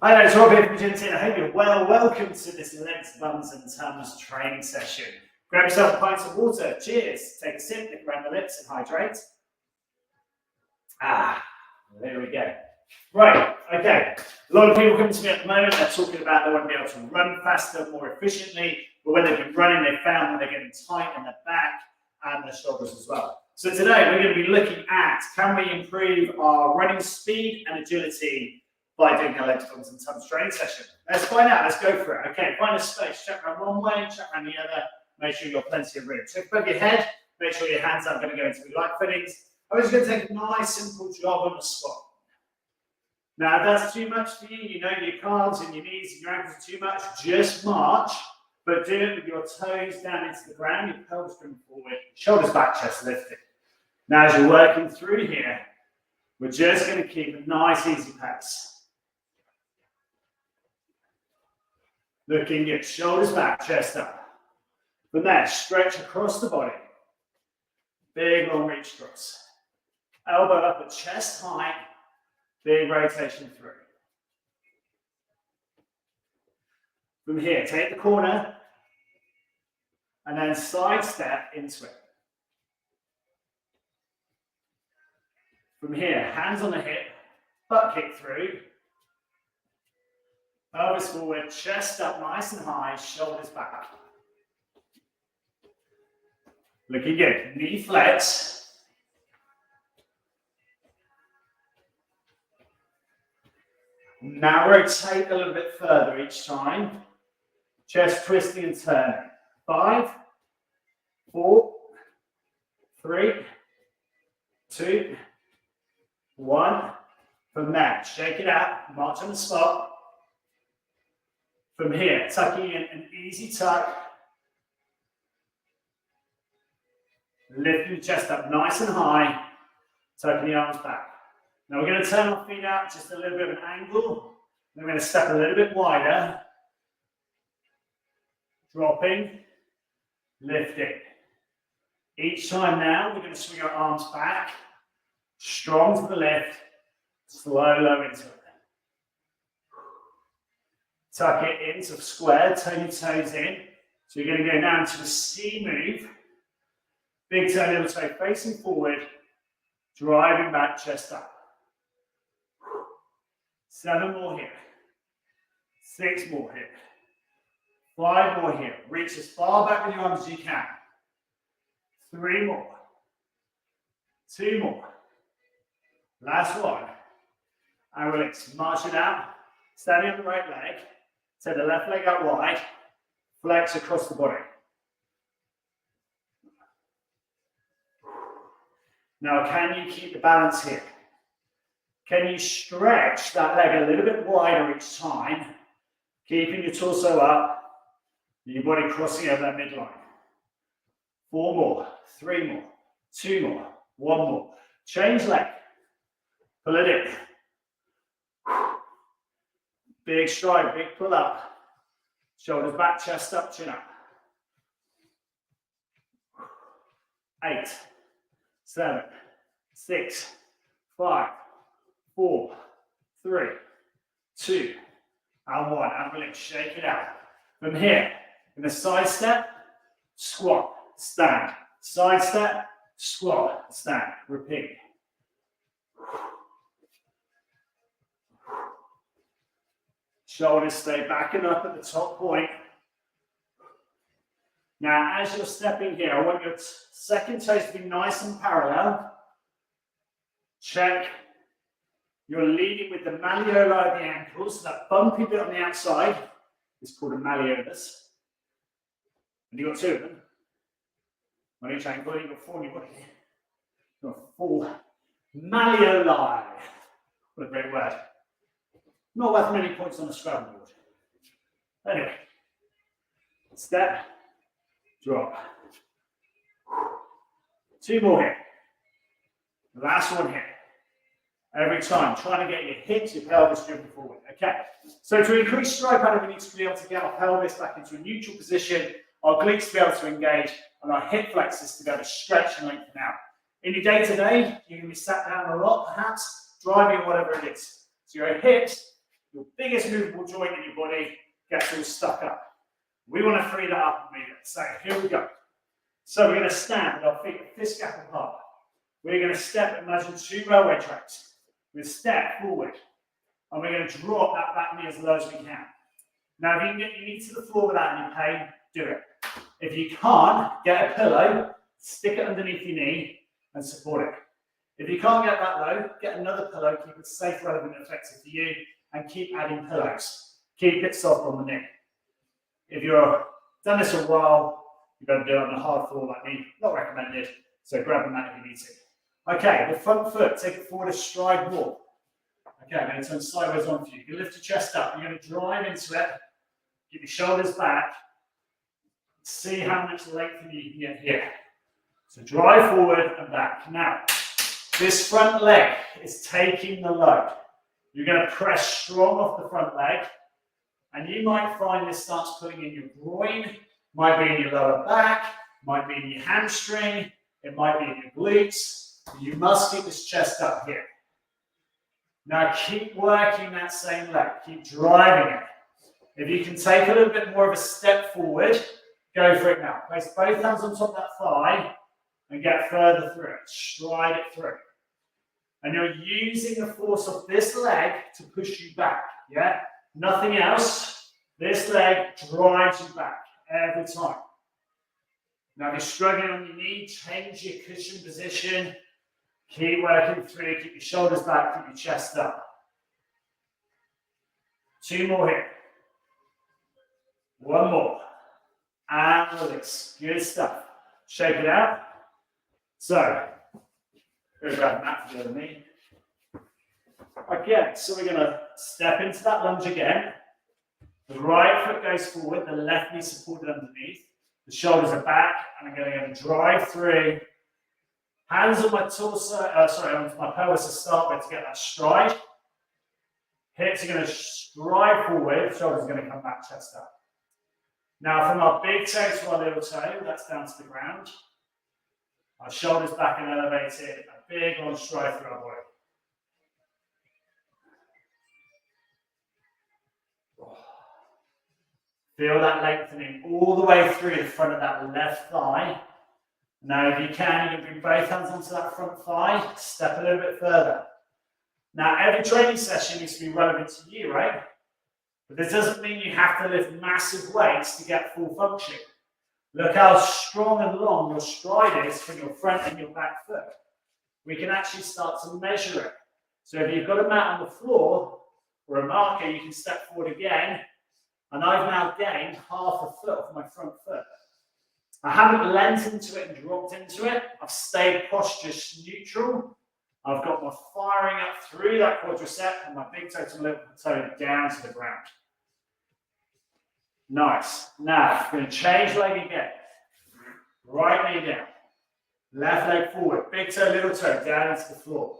Hi there, it's Rob here from Gym Team. I hope you're well. Welcome to this legs, bums and tums training session. Grab yourself a pint of water. Cheers. Take a sip, lick around the lips and hydrate. There we go. Right, okay. A lot of people come to me at the moment, they're talking about they want to be able to run faster, more efficiently, but when they've been running, they've found that they're getting tight in their back and their shoulders as well. So today we're going to be looking at, can we improve our running speed and agility by doing a legs, bums and tums training session? Let's find out, let's go for it. Okay, find a space, check around one way, check around the other, make sure you've got plenty of room. Check above your head, make sure your hands aren't going to go into the light fittings. I'm just going to take a nice simple jog on the squat. Now, if that's too much for you, you know your calves and your knees and your ankles are too much, just march, but do it with your toes down into the ground, your pelvis coming forward, shoulders back, chest lifted. Now, as you're working through here, we're just going to keep a nice, easy pace. Looking good, shoulders back, chest up. From there, stretch across the body. Big long reach across. Elbow up at chest height. Big rotation through. From here, take the corner and then side step into it. From here, hands on the hip, butt kick through. Pelvis forward, chest up nice and high, shoulders back. Looking good. Knee flex. Now rotate a little bit further each time. Chest twisting and turning. 5, 4, 3, 2, 1. From there, shake it out, march on the spot. From here, tucking in an easy tuck. Lifting the chest up nice and high, tucking the arms back. Now we're going to turn our feet out just a little bit of an angle. Then we're going to step a little bit wider. Dropping, lifting. Each time now, we're going to swing our arms back. Strong to the lift, slow, low into it. Tuck it into square, turn your toes in. So you're going to go down to a C move. Big toe, little toe facing forward, driving back, chest up. 7 more here. 6 more here. 5 more here. Reach as far back with your arms as you can. 3 more. 2 more. Last one. And release. March it out. Standing on the right leg. Take the left leg out wide. Flex across the body. Now, can you keep the balance here? Can you stretch that leg a little bit wider each time, keeping your torso up, your body crossing over that midline? 4 more, 3 more, 2 more, 1 more. Change leg. Pull it in. Big stride, big pull up. Shoulders back, chest up, chin up. 8, 7, 6, 5, 4, 3, 2, and 1. And release. Shake it out. From here, in a side step, squat, stand. Side step, squat, stand. Repeat. Shoulders stay back and up at the top point. Now, as you're stepping here, I want your second toes to be nice and parallel. Check. You're leading with the malleoli of the ankles, so that bumpy bit on the outside is called a malleolus. And you've got 2 of them. On each ankle, you've got 4 on your body. You've got 4 malleoli. What a great word. Not worth many points on the Scrabble board. Anyway, step, drop. 2 more here. Last one here. Every time, trying to get your hips, your pelvis driven forward. Okay, so to increase stride pattern, we need to be able to get our pelvis back into a neutral position, our glutes to be able to engage, and our hip flexors to be able to stretch and lengthen out. In your day-to-day, you're going to be sat down a lot, perhaps, driving or whatever it is. So your hips your biggest movable joint in your body gets all stuck up. We want to free that up and move it. So here we go. So we're going to stand with our feet fist gap apart. We're going to step, imagine 2 railway tracks. We're going to step forward. And we're going to drop that back knee as low as we can. Now, if you can get your knee to the floor without any pain, do it. If you can't, get a pillow, stick it underneath your knee, and support it. If you can't get that low, get another pillow, keep it safe, relevant, and effective for you, and keep adding pillows. Keep it soft on the knee. If you've done this a while, you better do it on a hard floor like me. Not recommended, so grab a mat if you need to. Okay, the front foot, take it forward a stride more. Okay, I'm going to turn sideways on for you. You lift your chest up. You're going to drive into it. Keep your shoulders back. See how much length you can get here. So drive forward and back. Now, this front leg is taking the load. You're going to press strong off the front leg. And you might find this starts pulling in your groin, might be in your lower back, might be in your hamstring, it might be in your glutes. You must keep this chest up here. Now keep working that same leg, keep driving it. If you can take a little bit more of a step forward, go for it now. Place both hands on top of that thigh and get further through it, stride it through. And you're using the force of this leg to push you back, yeah? Nothing else. This leg drives you back every time. Now, if you're struggling on your knee, change your cushion position. Keep working through. Keep your shoulders back. Keep your chest up. 2 more here. 1 more. And release. Good stuff. Shake it out. So, go grab a mat for the other knee. Again, so we're going to step into that lunge again. The right foot goes forward, the left knee supported underneath. The shoulders are back, and I'm going to drive through. Hands on my torso, onto my pelvis to start with to get that stride. Hips are going to stride forward, shoulders are going to come back, chest up. Now, from our big toe to our little toe, that's down to the ground. Our shoulders back and elevated, a big long stride through our body. Feel that lengthening all the way through the front of that left thigh. Now, if you can, you can bring both hands onto that front thigh, step a little bit further. Now, every training session needs to be relevant to you, right? But this doesn't mean you have to lift massive weights to get full function. Look how strong and long your stride is from your front and your back foot. We can actually start to measure it. So if you've got a mat on the floor or a marker, you can step forward again. And I've now gained half a foot off my front foot. I haven't leant into it and dropped into it. I've stayed posture neutral. I've got my firing up through that quadricep and my big toe to my little toe down to the ground. Nice. Now, we're going to change leg again. Right knee down. Left leg forward. Big toe, little toe down into the floor.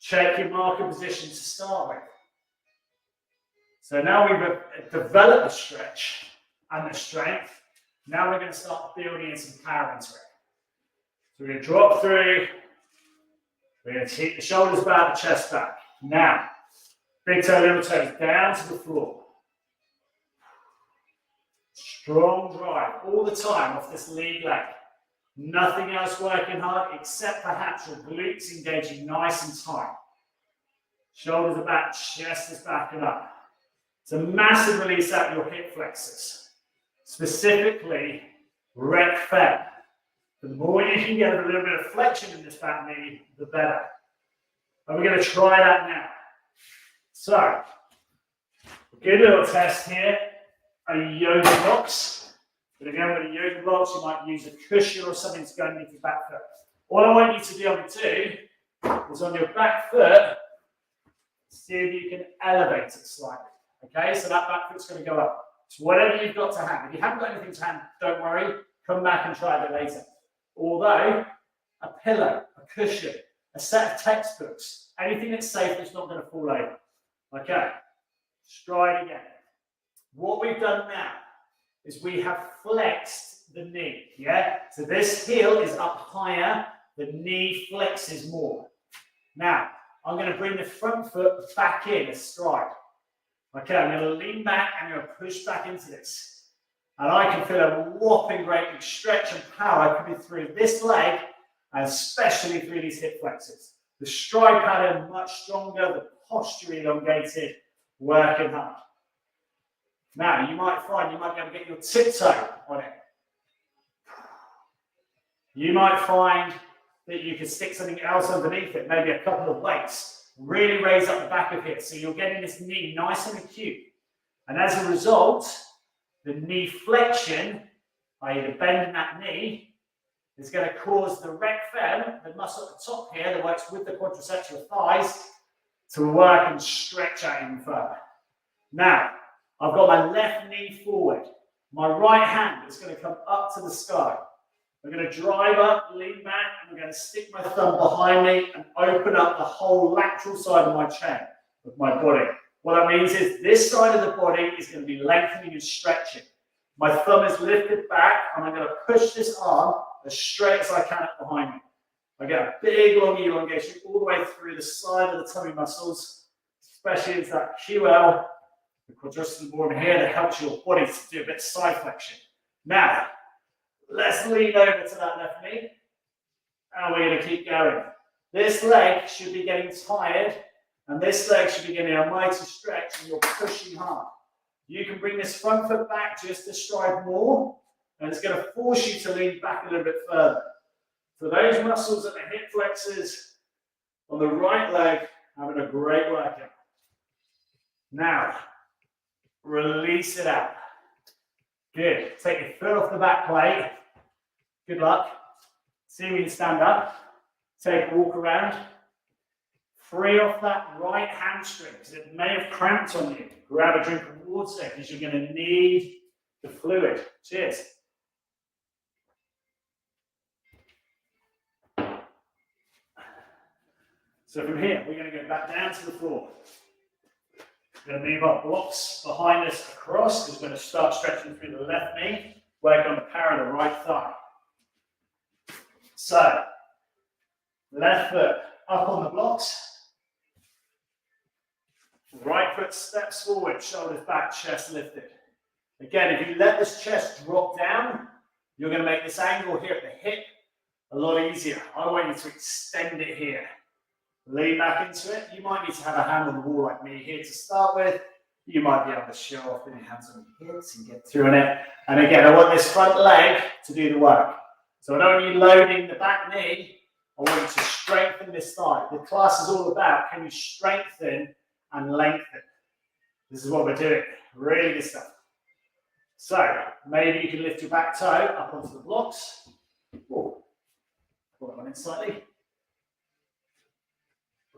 Check your marker position to start with. So now we've developed the stretch and the strength. Now we're going to start building in some power into it. So we're going to drop through. We're going to keep the shoulders back, the chest back. Now, big toe, little toes down to the floor. Strong drive all the time off this lead leg. Nothing else working hard except perhaps your glutes engaging nice and tight. Shoulders are back, chest is back and up. It's a massive release out of your hip flexors, specifically rec fem. The more you can get a little bit of flexion in this back knee, the better. And we're going to try that now. So, a good little test here, a yoga box. But again, with a yoga box, you might use a cushion or something to go underneath your back foot. All I want you to be able to do is on your back foot, see if you can elevate it slightly. Okay, so that back foot's going to go up. So whatever you've got to hand. If you haven't got anything to hand, don't worry. Come back and try that later. Although, a pillow, a cushion, a set of textbooks, anything that's safe that's not going to fall over. Okay, stride again. What we've done now is we have flexed the knee, yeah? So this heel is up higher, the knee flexes more. Now, I'm going to bring the front foot back in a stride. Okay, I'm going to lean back and I'm going to push back into this. And I can feel a whopping great big stretch and power coming through this leg, and especially through these hip flexors. The stride pattern much stronger, the posture elongated, working hard. Now, you might find you might be able to get your tiptoe on it. You might find that you can stick something else underneath it, maybe a couple of weights. Really raise up the back of it, so you're getting this knee nice and acute. And as a result, the knee flexion, i.e. the bend in that knee, is going to cause the rec fem, the muscle at the top here that works with the quadriceps thighs, to work and stretch out even further. Now, I've got my left knee forward. My right hand is going to come up to the sky. I'm going to drive up, lean back, and I'm going to stick my thumb behind me and open up the whole lateral side of my chain, of my body. What that means is this side of the body is going to be lengthening and stretching. My thumb is lifted back, and I'm going to push this arm as straight as I can up behind me. I get a big long elongation all the way through the side of the tummy muscles, especially into that QL, the quadriceps bone here, that helps your body to do a bit of side flexion. Now, let's lean over to that left knee, and we're going to keep going. This leg should be getting tired, and this leg should be getting a mighty stretch, and you're pushing hard. You can bring this front foot back just to stride more, and it's going to force you to lean back a little bit further. So those muscles at the hip flexors on the right leg having a great workout. Now, release it out. Good. Take your foot off the back plate. Good luck. See when you stand up. Take a walk around. Free off that right hamstring because it may have cramped on you. Grab a drink of water because you're going to need the fluid. Cheers. So from here, we're going to go back down to the floor. We're going to move our blocks behind us across because we're going to start stretching through the left knee, work on the power of the right thigh. So, left foot up on the blocks. Right foot steps forward, shoulders back, chest lifted. Again, if you let this chest drop down, you're going to make this angle here at the hip a lot easier. I want you to extend it here. Lean back into it. You might need to have a hand on the wall like me here to start with. You might be able to show off with your hands on your hips and get through on it. And again, I want this front leg to do the work. So I don't want you loading the back knee. I want you to strengthen this thigh. The class is all about, can you strengthen and lengthen? This is what we're doing. Really good stuff. So maybe you can lift your back toe up onto the blocks. Pull that one in slightly.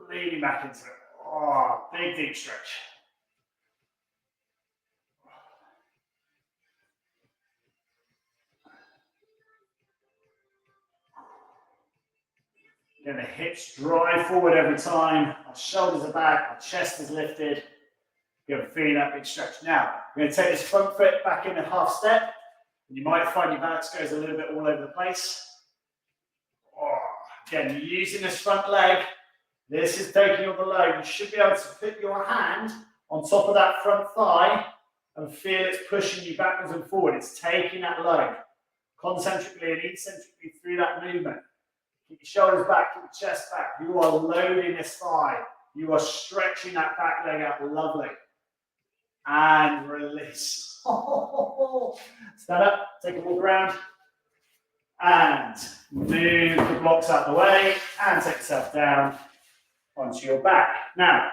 Leaning back into it. Oh, big deep stretch. Again, the hips drive forward every time. Our shoulders are back, our chest is lifted. You're feeling that big stretch. Now, we're going to take this front foot back in a half step. And you might find your balance goes a little bit all over the place. Oh, again, you're using this front leg. This is taking all the load. You should be able to put your hand on top of that front thigh and feel it's pushing you backwards and forward. It's taking that load concentrically and eccentrically through that movement. Keep your shoulders back, keep your chest back. You are loading this thigh. You are stretching that back leg out. Lovely. And release. Stand up, take a walk around. And move the blocks out of the way. And take yourself down onto your back. Now,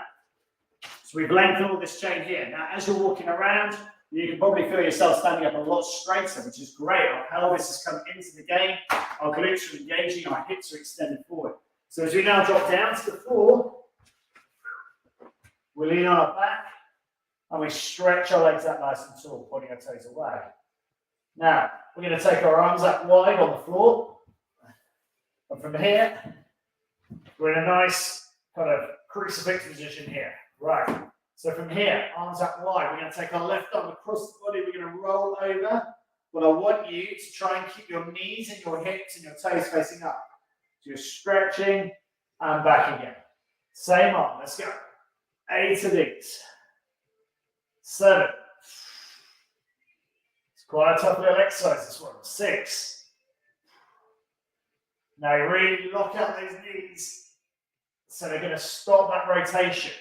so we've lengthened all this chain here. Now, as you're walking around, you can probably feel yourself standing up a lot straighter, which is great. Our pelvis has come into the game. Our glutes are engaging. Our hips are extended forward. So as we now drop down to the floor, we lean on our back and we stretch our legs out nice and tall, pointing our toes away. Now, we're going to take our arms out wide on the floor. And from here, we're in a nice kind of crucifix position here. Right. So from here, arms out wide, we're going to take our left arm across the body. We're going to roll over. But I want you to try and keep your knees and your hips and your toes facing up. So you're stretching and back again. Same arm. Let's go. 8 of these. 7. It's quite a tough little exercise, this one. 6. Now you really lock out those knees, so they're going to stop that rotation.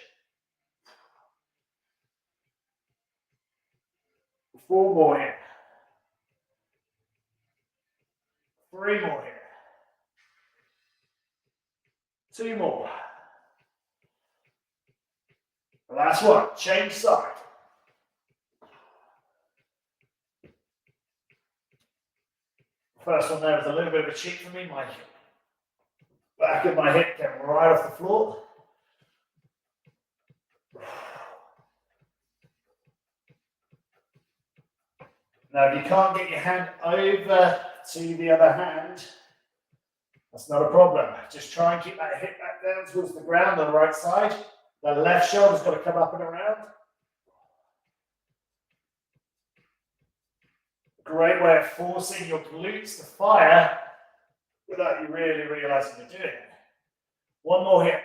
4 more here. 3 more here. 2 more. Last one, change side. First one there was a little bit of a cheat for me. My back of my hip came right off the floor. Now, if you can't get your hand over to the other hand, that's not a problem. Just try and keep that hip back down towards the ground on the right side. The left shoulder's got to come up and around. Great way of forcing your glutes to fire without you really realizing you're doing it. 1 more here.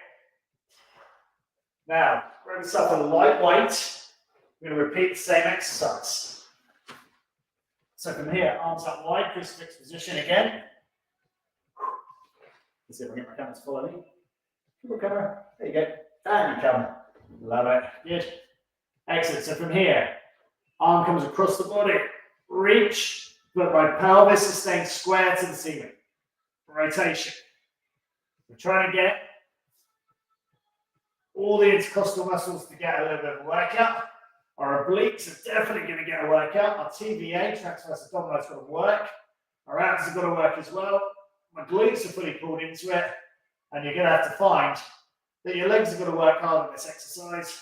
Now, grab yourself a light weight. We're going to repeat the same exercise. So from here, arms up wide, crucifix position again. Let's see if I can get my cameras following me. Come on, camera. There you go. And you come. Love it. Good. Excellent. So from here, arm comes across the body. Reach, but my pelvis is staying square to the ceiling. Rotation. We're trying to get all the intercostal muscles to get a little bit of a workout. Our obliques are definitely going to get a workout. Our TVA, transverse abdominal, has got to work. Our abs have got to work as well. My glutes are fully pulled into it. And you're going to have to find that your legs are going to work hard in this exercise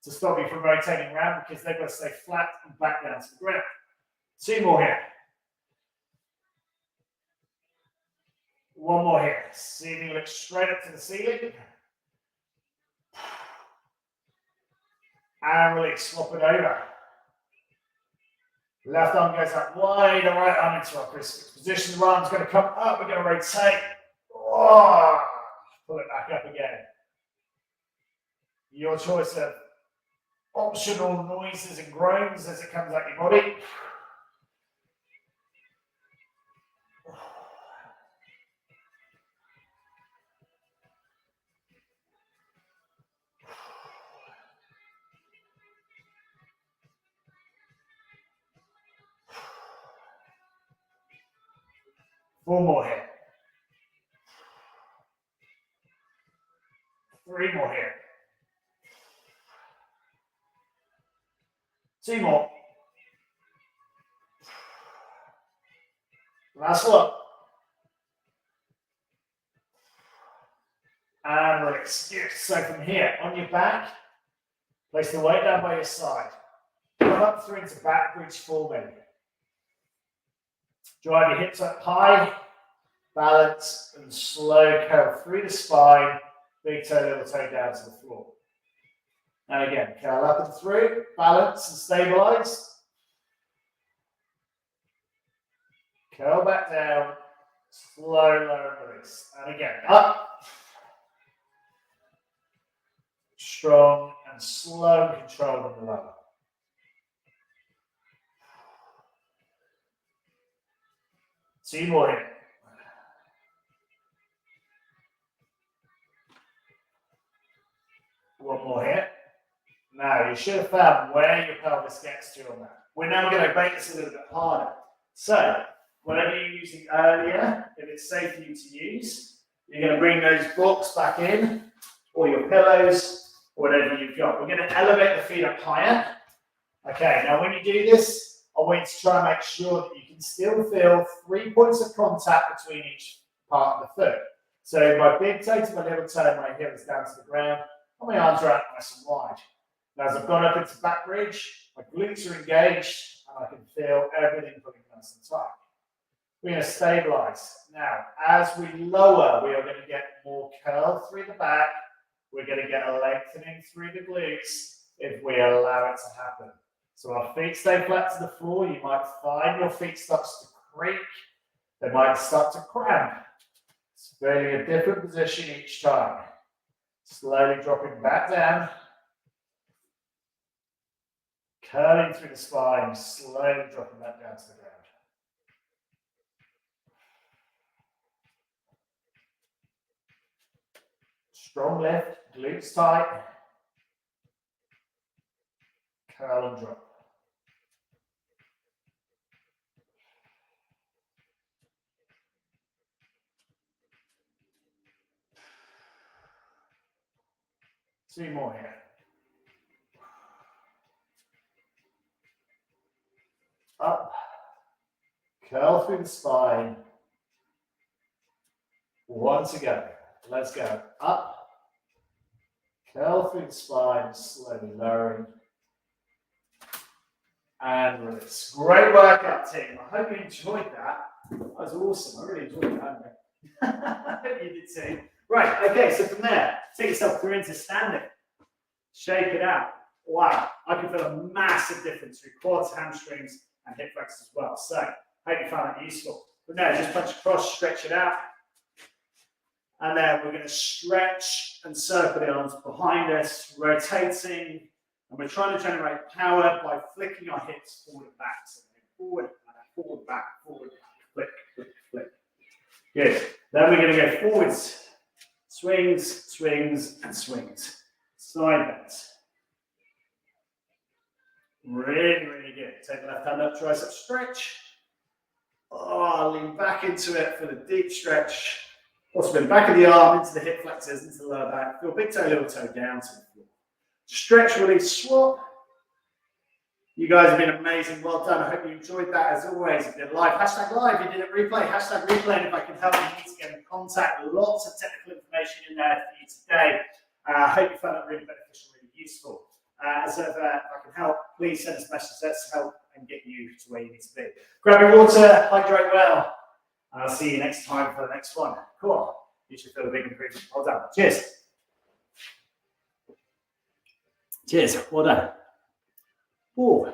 to stop you from rotating around, because they've got to stay flat and back down to the ground. 2 more here. 1 more here. See me look straight up to the ceiling. And release, swap it over. Left arm goes up wide, the right arm into our crucifix position. The right arm's going to come up, we're going to rotate. Oh, pull it back up again. Your choice of optional noises and groans as it comes out your body. Four more here. 3 more here. 2 more. Last one. And release. Good. So from here, on your back, place the weight down by your side. Come up through into back bridge forming. Drive your hips up high, balance, and slow curl through the spine, big toe, little toe down to the floor. And again, curl up and through, balance and stabilize. Curl back down, slow, low, and release. And again, up. Strong and slow and controlled in the lower. Two more here. One more here. Now, you should have found where your pelvis gets to on that. We're now going to make this a little bit harder. So, whatever you were using earlier, if it's safe for you to use, you're going to bring those blocks back in, or your pillows, or whatever you've got. We're going to elevate the feet up higher. Okay, now when you do this, I want you to try and make sure that you can still feel 3 points of contact between each part of the foot. So my big toe to my little toe, my heel is down to the ground, and my arms are out nice and wide. Now as I've gone up into back bridge, my glutes are engaged, and I can feel everything pulling nice and tight. We're going to stabilize. Now, as we lower, we are going to get more curl through the back. We're going to get a lengthening through the glutes if we allow it to happen. So our feet stay flat to the floor. You might find your feet starts to creak. They might start to cramp. It's feeling a different position each time. Slowly dropping back down. Curling through the spine, slowly dropping that down to the ground. Strong lift, glutes tight. Curl and drop. Two more here. Up. Curl through the spine. One to go. Let's go. Up. Curl through the spine, slowly lowering. And release. Great workout, team. I hope you enjoyed that. That was awesome. I really enjoyed that. I hope you did too. Right, okay, so from there, take yourself through into standing. Shake it out. Wow, I can feel a massive difference through quads, hamstrings, and hip flexors as well. So, hope you found that useful. From there, just punch across, stretch it out. And then we're going to stretch and circle the arms behind us, rotating. And we're trying to generate power by flicking our hips forward and back. So forward, back, forward, flick, flick, flick. Good. Then we're going to go forwards. Swings, swings, and swings. Side bends. Really, really good. Take the left hand up, tricep stretch. Oh, lean back into it for the deep stretch. Also, the back of the arm into the hip flexors, into the lower back. Feel big toe, little toe down to the floor. Stretch, release, swap. You guys have been amazing. Well done. I hope you enjoyed that as always. If you did live, hashtag live. If you didn't replay, hashtag replay. And if I can help you, need to get in contact. Lots of technical information in there for you today. I hope you found it really beneficial, really useful. So if I can help, please send us a message. Let's help and get you to where you need to be. Grab your water, hydrate well. And I'll see you next time for the next one. Cool. You should feel a big improvement. Well done. Cheers. Cheers. Well done. Oh.